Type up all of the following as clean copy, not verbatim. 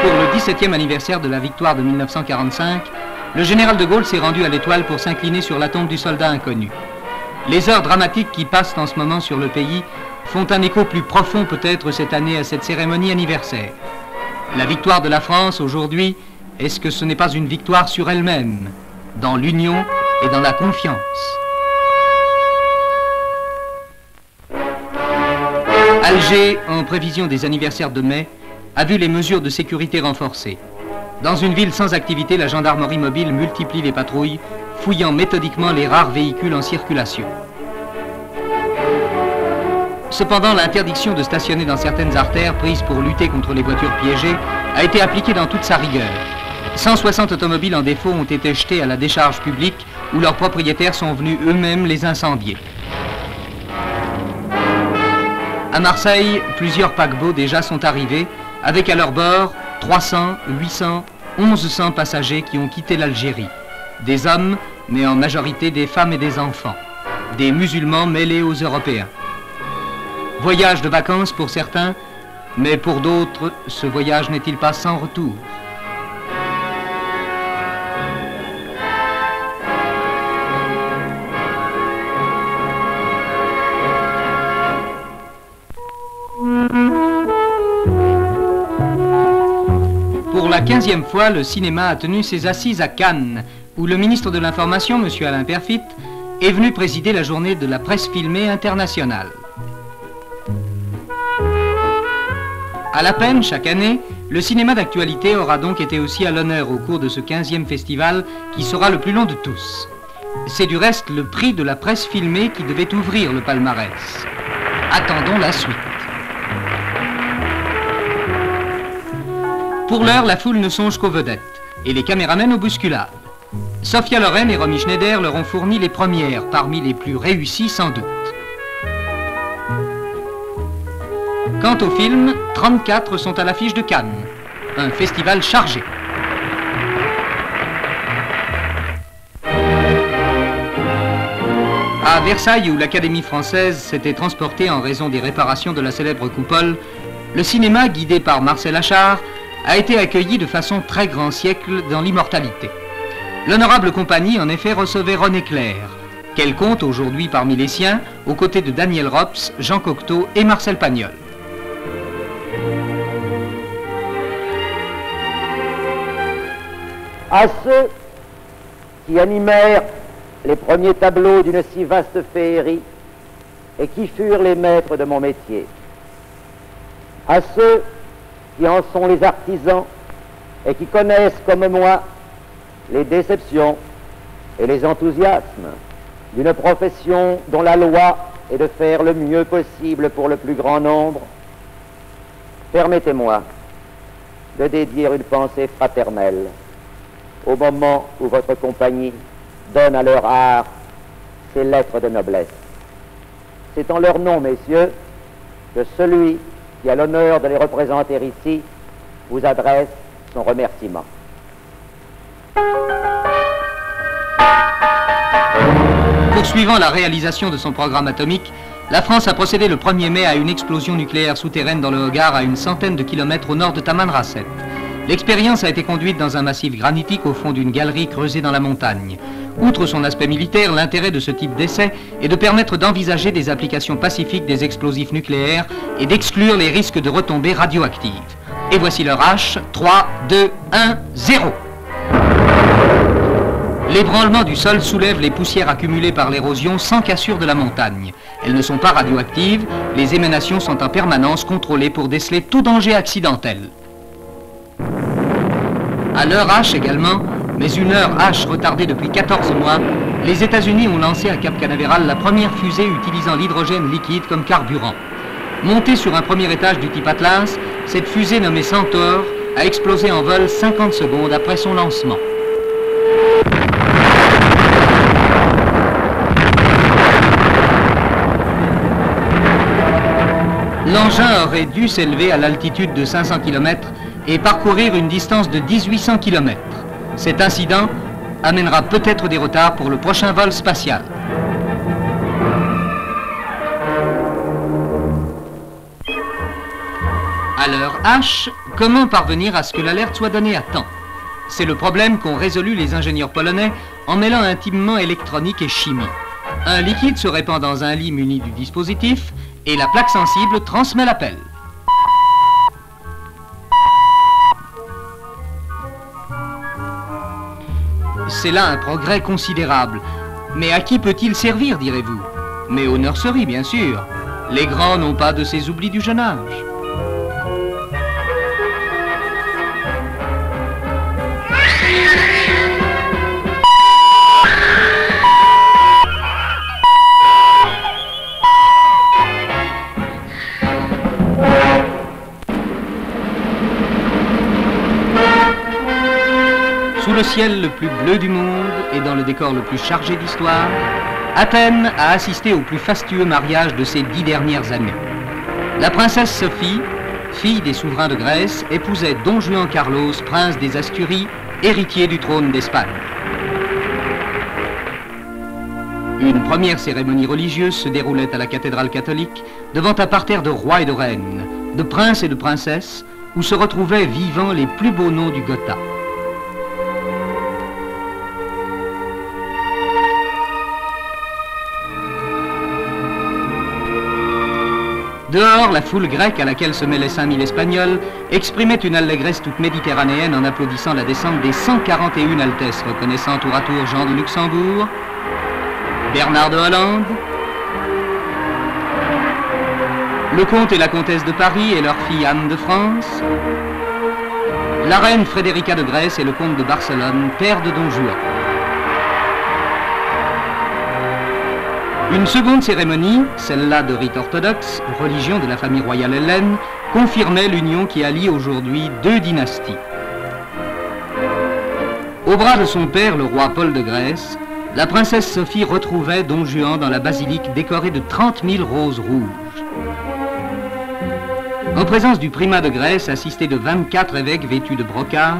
Pour le 17e anniversaire de la victoire de 1945, le général de Gaulle s'est rendu à l'Étoile pour s'incliner sur la tombe du soldat inconnu. Les heures dramatiques qui passent en ce moment sur le pays font un écho plus profond peut-être cette année à cette cérémonie anniversaire. La victoire de la France aujourd'hui, est-ce que ce n'est pas une victoire sur elle-même, dans l'union et dans la confiance? Alger, en prévision des anniversaires de mai, a vu les mesures de sécurité renforcées. Dans une ville sans activité, la gendarmerie mobile multiplie les patrouilles, fouillant méthodiquement les rares véhicules en circulation. Cependant, l'interdiction de stationner dans certaines artères prises pour lutter contre les voitures piégées a été appliquée dans toute sa rigueur. 160 automobiles en défaut ont été jetées à la décharge publique où leurs propriétaires sont venus eux-mêmes les incendier. À Marseille, plusieurs paquebots déjà sont arrivés, avec à leur bord 300, 800, 1100 passagers qui ont quitté l'Algérie. Des hommes, mais en majorité des femmes et des enfants. Des musulmans mêlés aux Européens. Voyage de vacances pour certains, mais pour d'autres, ce voyage n'est-il pas sans retour? Pour la 15e fois, le cinéma a tenu ses assises à Cannes, où le ministre de l'Information, M. Alain Peyrefitte, est venu présider la journée de la presse filmée internationale. À la peine, chaque année, le cinéma d'actualité aura donc été aussi à l'honneur au cours de ce 15e festival qui sera le plus long de tous. C'est du reste le prix de la presse filmée qui devait ouvrir le palmarès. Attendons la suite. Pour l'heure, la foule ne songe qu'aux vedettes et les caméramens aux bousculades. Sophia Loren et Romy Schneider leur ont fourni les premières, parmi les plus réussies sans doute. Quant aux films, 34 sont à l'affiche de Cannes, un festival chargé. À Versailles, où l'Académie française s'était transportée en raison des réparations de la célèbre coupole, le cinéma, guidé par Marcel Achard, a été accueilli de façon très grand siècle dans l'immortalité. L'honorable compagnie, en effet, recevait René Clair, qu'elle compte aujourd'hui parmi les siens, aux côtés de Daniel Rops, Jean Cocteau et Marcel Pagnol. À ceux qui animèrent les premiers tableaux d'une si vaste féerie et qui furent les maîtres de mon métier, à ceux qui en sont les artisans et qui connaissent comme moi les déceptions et les enthousiasmes d'une profession dont la loi est de faire le mieux possible pour le plus grand nombre, permettez-moi de dédier une pensée fraternelle au moment où votre compagnie donne à leur art ses lettres de noblesse. C'est en leur nom, messieurs, que celui qui a l'honneur de les représenter ici vous adresse son remerciement. Poursuivant la réalisation de son programme atomique, la France a procédé le 1er mai à une explosion nucléaire souterraine dans le Hogar à une centaine de kilomètres au nord de Tamanrasset. L'expérience a été conduite dans un massif granitique au fond d'une galerie creusée dans la montagne. Outre son aspect militaire, l'intérêt de ce type d'essai est de permettre d'envisager des applications pacifiques des explosifs nucléaires et d'exclure les risques de retombées radioactives. Et voici leur H, 3, 2, 1, 0. L'ébranlement du sol soulève les poussières accumulées par l'érosion sans cassure de la montagne. Elles ne sont pas radioactives, les émanations sont en permanence contrôlées pour déceler tout danger accidentel. À l'heure H également, mais une heure H retardée depuis 14 mois, les États-Unis ont lancé à Cap Canaveral la première fusée utilisant l'hydrogène liquide comme carburant. Montée sur un premier étage du type Atlas, cette fusée nommée Centaur a explosé en vol 50 secondes après son lancement. L'engin aurait dû s'élever à l'altitude de 500 km et parcourir une distance de 1800 km. Cet incident amènera peut-être des retards pour le prochain vol spatial. À l'heure H, Comment parvenir à ce que l'alerte soit donnée à temps? C'est le problème qu'ont résolu les ingénieurs polonais en mêlant intimement électronique et chimie. Un liquide se répand dans un lit muni du dispositif et la plaque sensible transmet l'appel. C'est là un progrès considérable. Mais à qui peut-il servir, direz-vous? Mais aux nurseries, bien sûr. Les grands n'ont pas de ces oublis du jeune âge. Sous le ciel le plus bleu du monde et dans le décor le plus chargé d'histoire, Athènes a assisté au plus fastueux mariage de ces 10 dernières années. La princesse Sophie, fille des souverains de Grèce, épousait Don Juan Carlos, prince des Asturies, héritier du trône d'Espagne. Une première cérémonie religieuse se déroulait à la cathédrale catholique devant un parterre de rois et de reines, de princes et de princesses, où se retrouvaient vivants les plus beaux noms du Gotha. Dehors, la foule grecque à laquelle se mêlaient 5000 Espagnols exprimait une allégresse toute méditerranéenne en applaudissant la descente des 141 altesses, reconnaissant tour à tour Jean de Luxembourg, Bernard de Hollande, le comte et la comtesse de Paris et leur fille Anne de France, la reine Frédérica de Grèce et le comte de Barcelone, père de Don Juan. Une seconde cérémonie, celle-là de rite orthodoxe, religion de la famille royale hellène, confirmait l'union qui allie aujourd'hui 2 dynasties. Au bras de son père, le roi Paul de Grèce, la princesse Sophie retrouvait Don Juan dans la basilique décorée de 30 000 roses rouges. En présence du primat de Grèce, assisté de 24 évêques vêtus de brocart,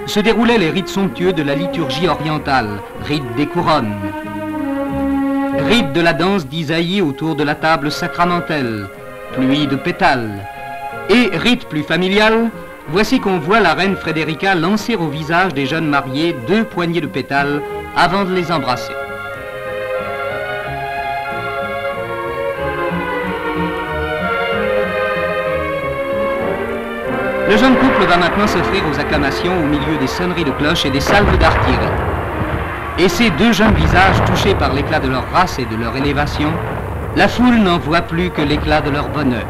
se déroulaient les rites somptueux de la liturgie orientale, rite des couronnes, rite de la danse d'Isaïe autour de la table sacramentelle, pluie de pétales, et rite plus familial, voici qu'on voit la reine Frédérica lancer au visage des jeunes mariés 2 poignées de pétales avant de les embrasser. Le jeune couple va maintenant s'offrir aux acclamations au milieu des sonneries de cloches et des salves d'artillerie. Et ces 2 jeunes visages touchés par l'éclat de leur race et de leur élévation, la foule n'en voit plus que l'éclat de leur bonheur.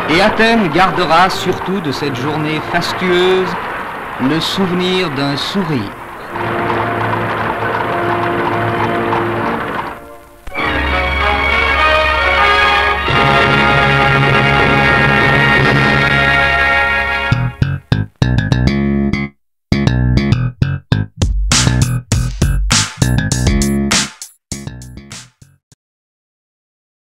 Et Athènes gardera surtout de cette journée fastueuse le souvenir d'un sourire.